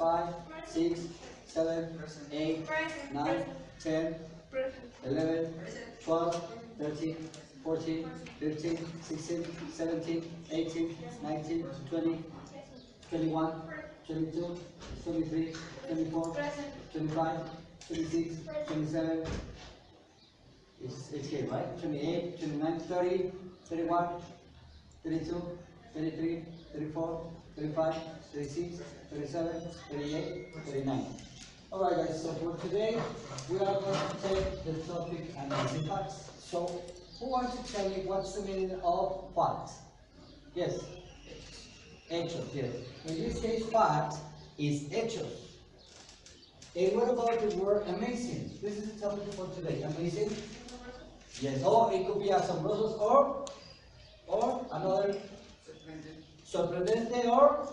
5, 6, 7, 8, 9, 10, 11, 12, 13, 14, 15, 16, 17, 18, 19, 20, 21, 22, 23, 24, 25, 26, 27, it's here, right? 28, 29, 30, 31, 32, 33, 34, 35, 36, 37, 38, 39. Alright guys, so for today, we are going to take the topic amazing facts. So, who wants to tell me what's the meaning of fact? Yes? Hechos, yes. In this case, fact is hechos. And what about the word amazing? This is the topic for today. Amazing? Yes, or it could be asombrosos or another sorprendente or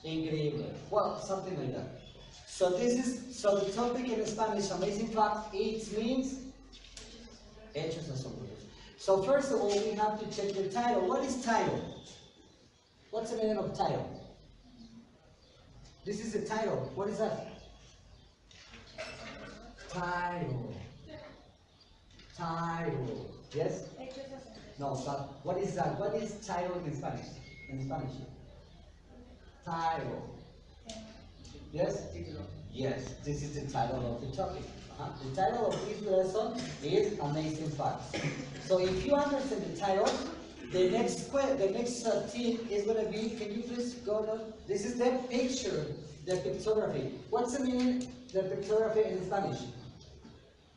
increíble. Well, something like that. So the topic in Spanish, amazing fact, it means hechos asombrosos. So first of all, we have to check the title. What is title? What's the meaning of title? This is the title. What is that? Title. Title. Yes? No, but what is that? What is title in Spanish? Title. Yes? Yes, this is the title of the topic. The title of this lesson is Amazing Facts. So if you understand the title, the next tip is going to be, can you please go to, this is the picture, the pictography. What's the meaning the pictography in Spanish?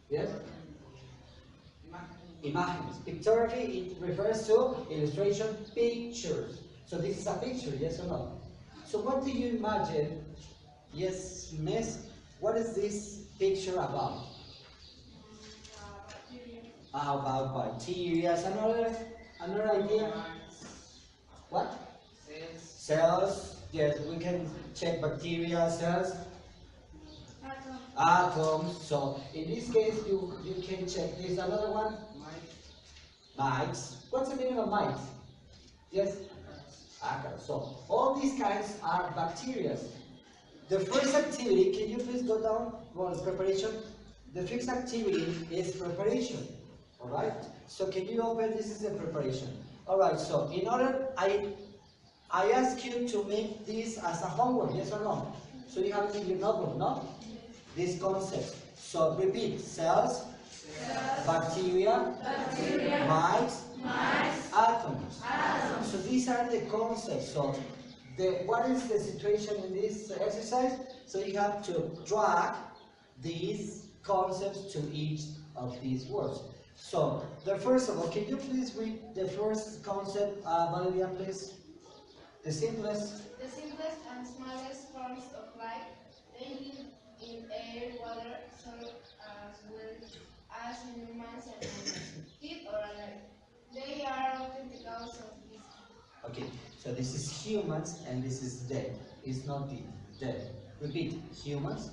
Yes? Imágenes. Pictography, it refers to illustration, pictures. So this is a picture, yes or no? So what do you imagine? Yes, miss, what is this picture about? About bacteria. Another idea? What? Cells. Yes, we can check bacteria, cells. Atoms. So in this case, you can check this. Another one? Mites. What's the meaning of mites? Yes? Ácaros. So all these kinds are bacteria. The first activity, can you please go down? Well, preparation. The first activity is preparation. Alright? So can you open, this is the preparation. Alright, so in order, I ask you to make this as a homework, yes or no? So you have it in your notebook, no? This concept. So repeat, cells, bacteria, mites, atoms. So these are the concepts. So what is the situation in this exercise? So you have to drag these concepts to each of these words. So, first of all, can you please read the first concept, Valeria, please? The simplest and smallest forms of life, they live in air, water, soil, as well as in humans and animals, dead or alive. They are often the cause of disease. Okay, so this is humans and this is dead. It's not dead. Repeat, humans,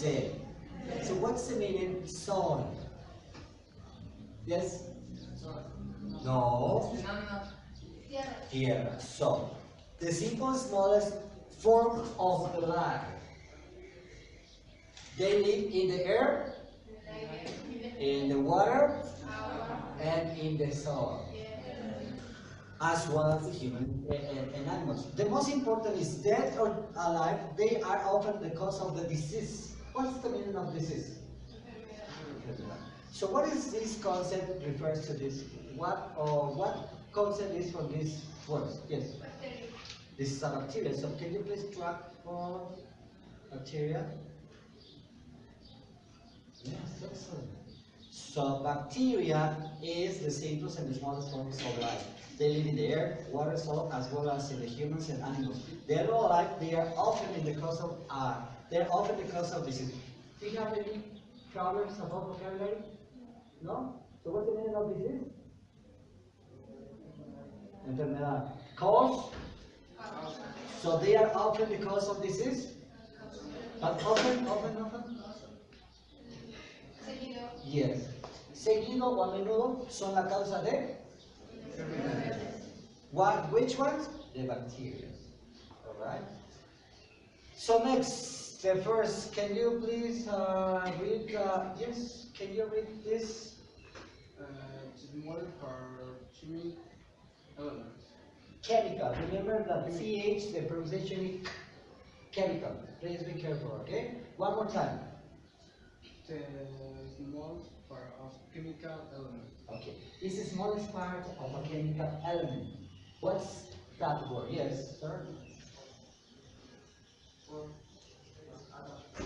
dead. So what's the meaning soil? Yes? No. Tierra. So, the simplest, smallest form of the life. They live in the air, in the water, and in the soil. As well as the human and animals. The most important is dead or alive. They are often the cause of the disease. What's the meaning of disease? So what is this concept refers to this? What concept is from this word? Yes. Bacteria. This is a bacteria. So can you please track for bacteria? Yes, excellent. So bacteria is the simplest and the smallest forms of life. They live in the air, water, soil, as well as in the humans and animals. They are all alive. They are often the cause of disease. Do you have any problems about vocabulary? No? So what's the meaning of disease? Enfermedad. Cause? So they are often the cause of disease? But often? Seguido. Yes. Seguido o a menudo son la causa de? Which ones? The bacteria. Alright? So next, the first, can you please read, yes, can you read this? Small for chemical elements. Chemical, remember that CH, the pronunciation is chemical. Please be careful, okay? One more time. The small part of chemical element. Okay, this is the smallest part of a chemical element. What's that word? Yes, sir?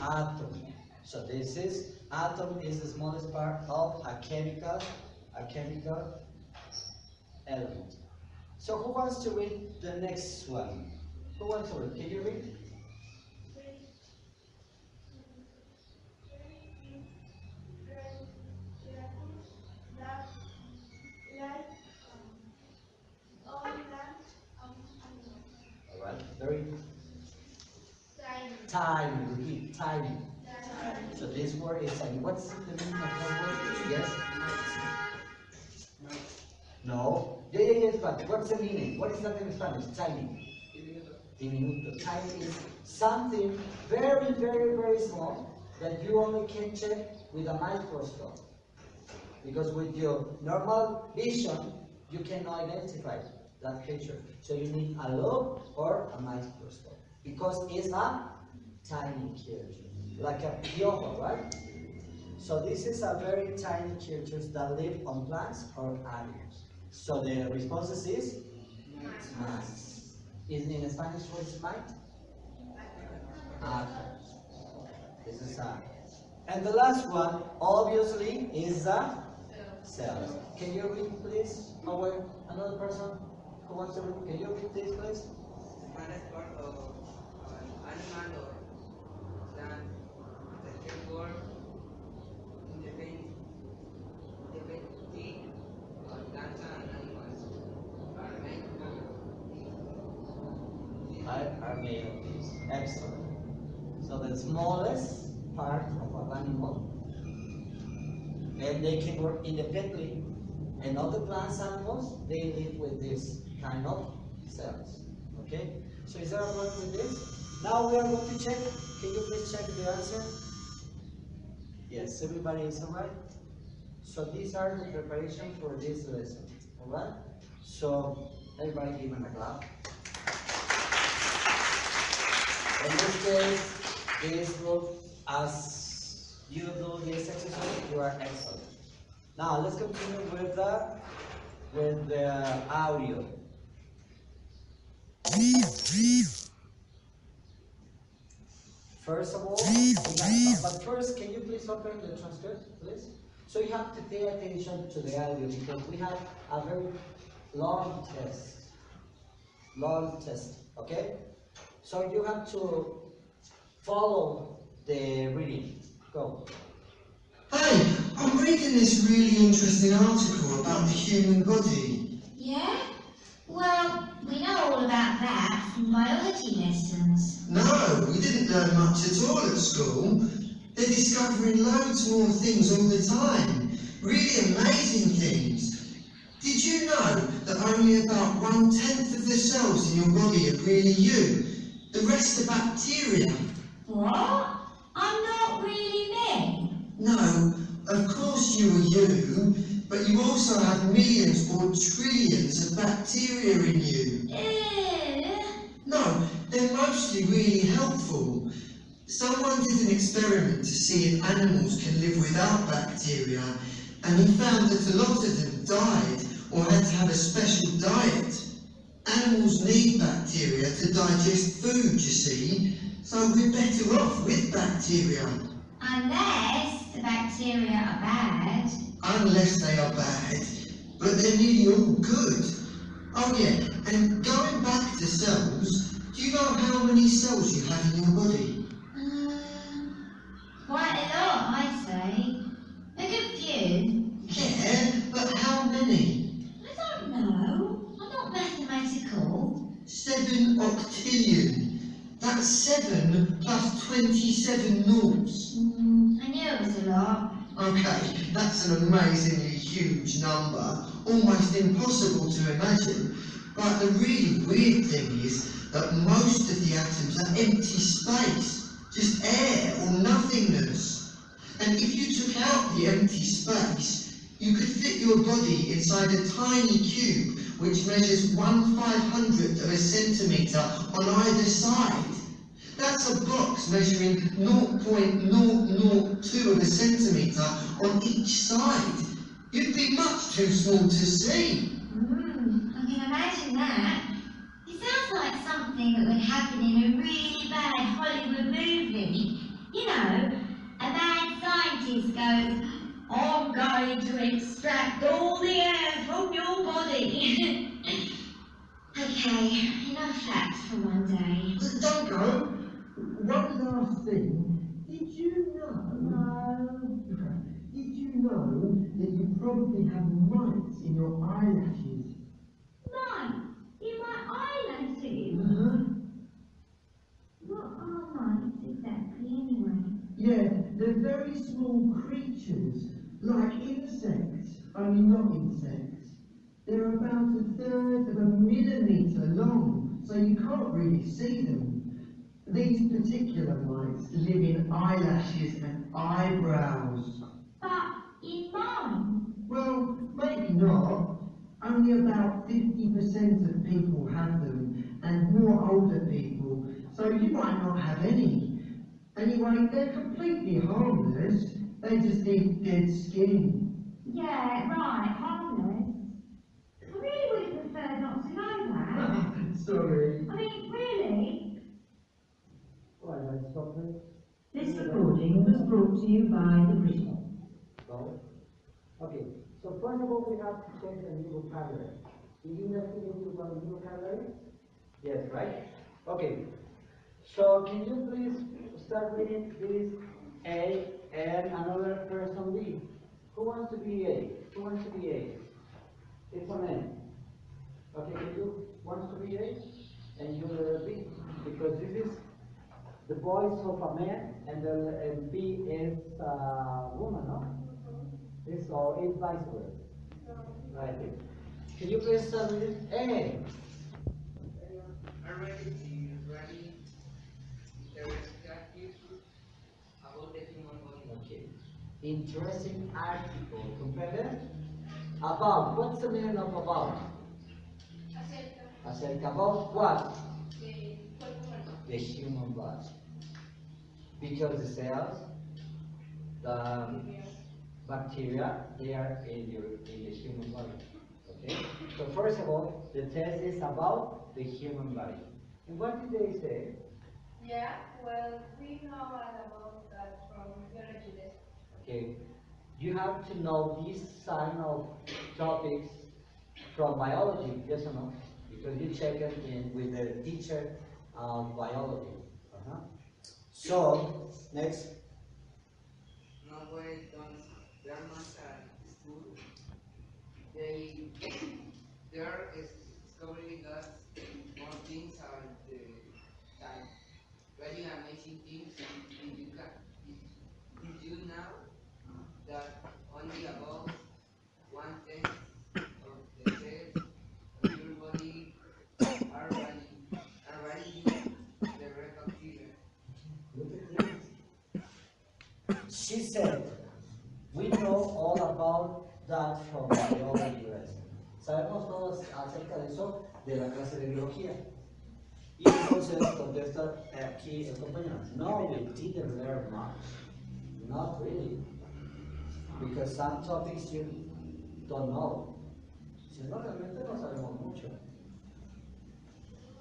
Atom. So this is, atom is the smallest part of a chemical element. So who wants to read the next one? Who wants to read? Can you read? Alright, very tiny, repeat, tiny. So this word is tiny. What's the meaning of that word? Yes? No? Yeah, yes, but what's the meaning? What is that in Spanish? Tiny. Diminuto. Tiny is something very, very, very small that you only can check with a microscope. Because with your normal vision, you cannot identify that creature. So you need a loupe or a microscope. Because it's a tiny creature. Like a piojo, right? So this is a very tiny creatures that live on plants or animals. So the responses is mass. In Spanish what is might? This is a. And the last one, obviously, is the cells. Can you read, please? Another person who wants to read? Can you read this, please? Smallest part of an animal or plant that can work independently on plants and animals Are made of this. Excellent. So the smallest part of an animal, and they can work independently. And all the plants animals, they live with this kind of cells. Okay? So is there a problem with this? Now we are going to check. Can you please check the answer? Yes, everybody is alright? So these are the preparation for this lesson. Alright? So everybody give them a clap. In this case, this look as you do this exercise, you are excellent. Now let's continue with the audio. First of all, but first, can you please open the transcript, please? So you have to pay attention to the audio because we have a very long test, okay? So you have to follow the reading. Go. Hey, I'm reading this really interesting article about the human body. Yeah? Well, we know all about that from biology lessons. No, we didn't learn much at all at school. They're discovering loads more things all the time. Really amazing things. Did you know that only about 1/10 of the cells in your body are really you? The rest are bacteria. What? I'm not really me. No, of course you are you, but you also have millions or trillions of bacteria in you. No, they're mostly really helpful. Someone did an experiment to see if animals can live without bacteria, and he found that a lot of them died or had to have a special diet. Animals need bacteria to digest food, you see, so we're better off with bacteria. Unless the bacteria are bad. Unless they are bad, but they're nearly all good. Oh yeah, and going back to cells, do you know how many cells you have in your body? Quite a lot, I'd say. A good few. Yeah, but how many? I don't know. I'm not mathematical. 7 octillion. That's 7 plus 27 noughts. I knew it was a lot. Okay, that's an amazingly huge number, almost impossible to imagine. But the really weird thing is that most of the atoms are empty space, just air or nothingness. And if you took out the empty space, you could fit your body inside a tiny cube which measures 1/500th of a centimetre on either side. That's a box measuring 0.002 of a centimetre on each side. You'd be much too small to see. I can imagine that. It sounds like something that would happen in a really bad Hollywood movie. You know, a mad scientist goes, I'm going to extract all the air from your body. Okay, enough facts for one day. Don't go. One last thing. Did you know? No. Did you know that you probably have mites in your eyelashes? Mice in my eyelashes. What are mice exactly anyway? Yeah, they're very small creatures, like insects, only not insects. They're about 1/3 of a millimetre long, so you can't really see them. These particular mites live in eyelashes and eyebrows. But in mine. Well, maybe not. Only about 50% of people have them, and more older people, so you might not have any. Anyway, they're completely harmless. They just eat dead skin. Yeah, right, harmless. I really would have preferred not to know that. Sorry. I mean, really? Right, let's stop this. This recording was brought to you by the British. So, okay, so first of all, we have to check the new vocabulary. Did you investigate about the new vocabulary? Yes, right? Okay, so can you please start reading this A and another person B? Who wants to be A? Who wants to be A? It's a man. Okay, can you wants to be A? And you B? Because this is the voice of a man and the B is a woman, no? So it's vice versa. Right. Can you please start with it? A. Already very interesting about the human body. Okay. Interesting article. Comprende? About. What's the meaning of about? Acerca. About what? The human body. Because the cells, the bacteria, they are in the human body. Okay? So first of all, the test is about the human body. And what did they say? Yeah, well, we know about that from biology lesson. Okay. You have to know this kind of topics from biology, yes or no? Because you check it in with the teacher of biology. So, next. Nowadays, grandmas at school, they are discovering that more things are the time. Very amazing things. Did you know that only about 1/10 of the cells of your body are running the red bacteria? She said, we know all about that from biology lesson. Sabemos todos acerca de eso de la clase de biología. Y entonces contesta aquí el compañero, no, we didn't learn much. Not really. Because some topics you don't know. Si no, realmente no sabemos mucho.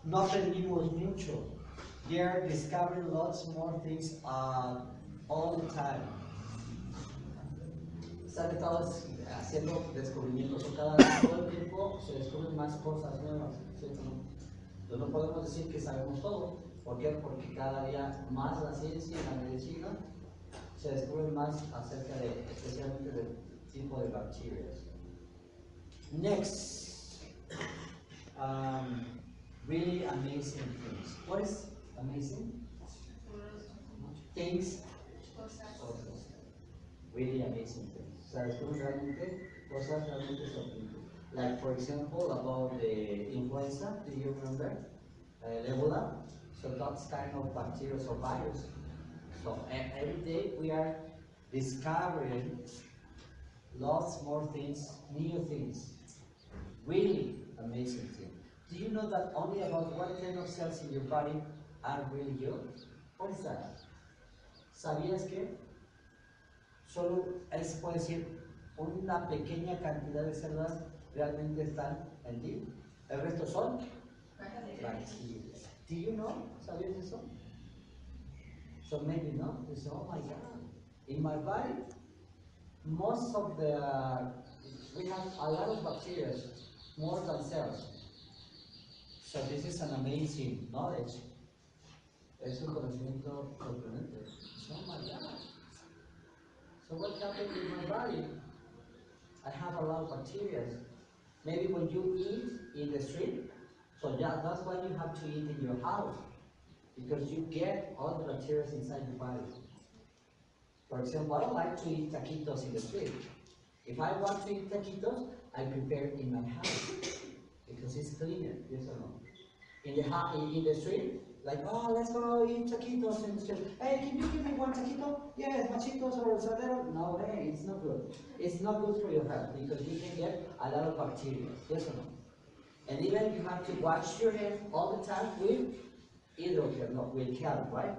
No aprendimos mucho. They are discovering lots more things all the time. Se han estado haciendo descubrimientos o cada vez, todo el tiempo se descubren más cosas nuevas, ¿cierto? Entonces no podemos decir que sabemos todo. ¿Por qué? Porque cada día más la ciencia y la medicina se descubren más acerca de, especialmente del tipo de bacterias. Next, really amazing things. What is amazing? Things. Really amazing things. O sea, descubren realmente cosas realmente sorprendentes. like for example about the influenza, do you remember? Ebola, so that's kind of bacteria or virus. So every day we are discovering lots more things, new things, really amazing things. Do you know that only about 1/10 of cells in your body are really you? What is that? ¿Sabías que solo ahí se puede decir una pequeña cantidad de células realmente están en ti? El resto son bacterias. Do you know? ¿Sabías eso? So maybe no. You say, oh my God, in my body, most of the we have a lot of bacteria, more than cells. So this is an amazing knowledge. Es un conocimiento sorprendente. Oh my God. So what happened in my body? I have a lot of bacteria. Maybe when you eat in the street, so yeah, that's why you have to eat in your house. Because you get all the bacteria inside your body. For example, I don't like to eat taquitos in the street. If I want to eat taquitos, I prepare it in my house. Because it's cleaner, yes or no? In the street, like, oh, let's go eat taquitos in the street. Hey, can you give me one taquito? Yes, machitos or salero. No way, it's not good. It's not good for your health because you can get a lot of bacteria, yes or no? And even you have to wash your hands all the time with hydrogel, no, with gel, right?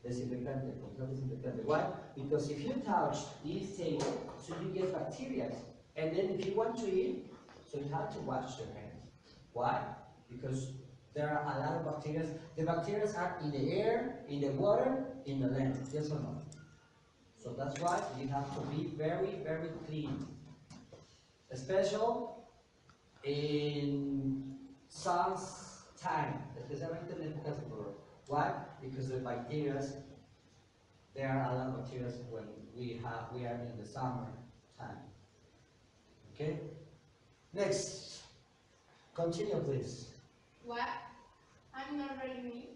Desinfectante, desinfectante. Why? Because if you touch this table, so you get bacteria. And then if you want to eat, so you have to wash your hands. Why? Because there are a lot of bacteria. The bacteria are in the air, in the water, in the land. Yes or no? So that's why you have to be very, very clean. Especially in some time, especialmente en épocas de calor. Why? Because the bacteria, there are a lot of bacteria when we are in the summer time. Okay? Next. Continue, please. What? I'm not ready me.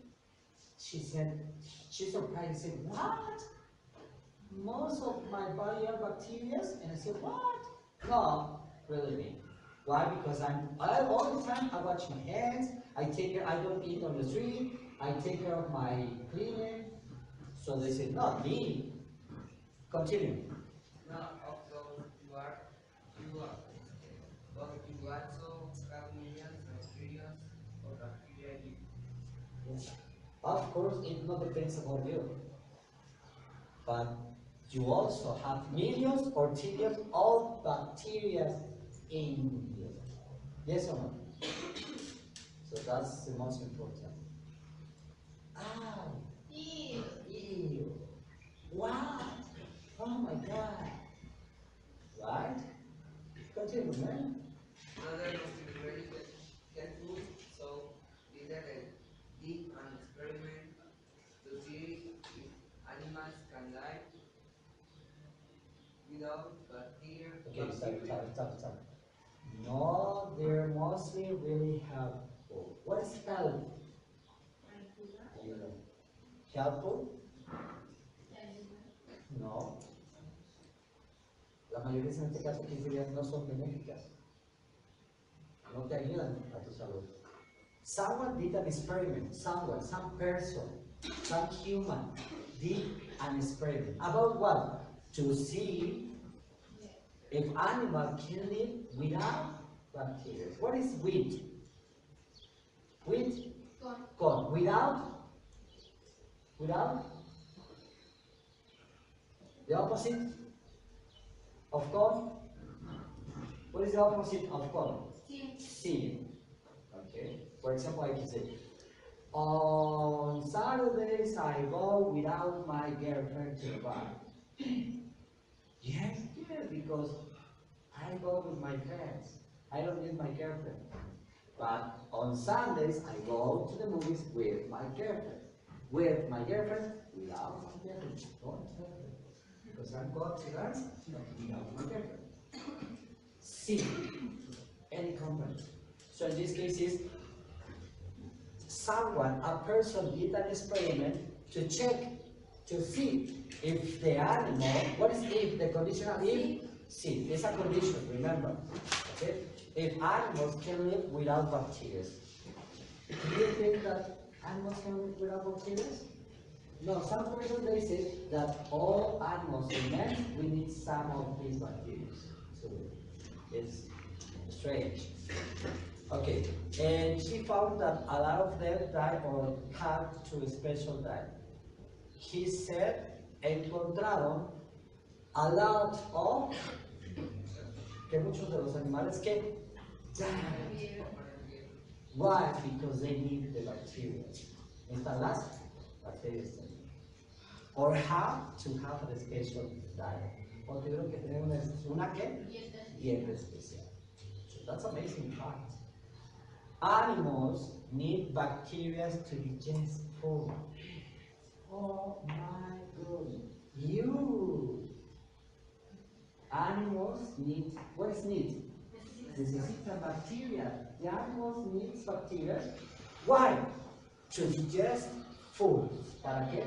She said, she's surprised and said, what? Most of my body are bacteria? And I said, what? No, really me. Why? Because all the time I wash my hands, I don't eat on the street, I take care of my cleaning. So they said, not me. Continue. No, also you also have millions of bacteria or bacteria in you. Yes. Of course, it not depends about you. But you also have millions or trillions of bacteria in you. Yes or no? So that's the most important. Ow! Ew. Ew! Wow! Oh my God! Right? Continue, man. Another most very helpful, so did an experiment to see if animals can die without bacteria. Okay, stop. No, they're mostly really helpful. What is help? Helpful? No. La mayoría en este caso 15 días no son benéficas. No te ayudan a tu salud. Someone did an experiment. Some person, some human did an experiment. About what? To see if animals can live without bacteria. What is with? With? Con. Without? The opposite of con? What is the opposite of con? Sin. Okay. For example, I can say, on Saturdays I go without my girlfriend to the bar. Yes, because I go with my friends. I don't need my girlfriend. But on Sundays I go to the movies with my girlfriend. With my girlfriend, without my girlfriend. Don't tell her. Because I'm going to dance without my girlfriend. C. Any company. So in this case is a person did an experiment to check, to see if the animal, what is if? The conditional if? See, it's a condition, remember. Okay? If animals can live without bacteria, do you think that animals can live without bacteria? No, some person they say that all animals in man, we need some of these bacteria. So it's strange. Okay, and he found that a lot of them died or had to special diet. He said, encontraron a lot of, que muchos de los animales que died. Why? Because they need the bacteria. Están las bacterias también. Or have to have a special diet. Porque creo que tenemos una que dieta especial. So that's amazing fact. Animals need bacteria to digest food. Oh my God. You. Animals need, what is need? Necesitan bacteria. The animals need bacteria. Why? To digest food. ¿Para qué?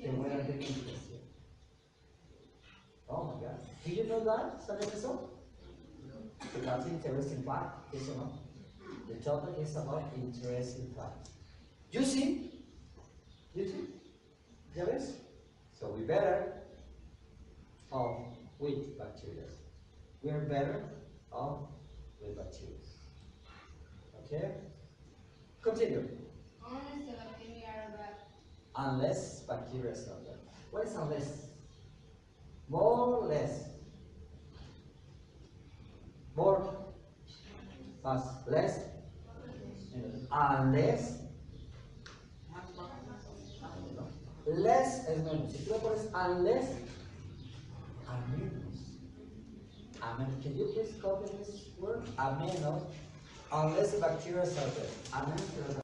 Que mueran de digestión. Oh my God. Did you know that? ¿Sabes eso? So that's interesting fact. Yes or no? The topic is about interesting fact. You see? You see? ¿Ya ves? So we better off with bacteria. We are better off with bacteria. Okay? Continue. Unless the bacteria are bad. Unless bacteria is not there. What is unless? More or less? More? Más? Less? Unless? Less es menos. Si tú le pones unless, a menos. A menos. Can you please copy this word? A menos. Unless the bacteria is out there. A menos que las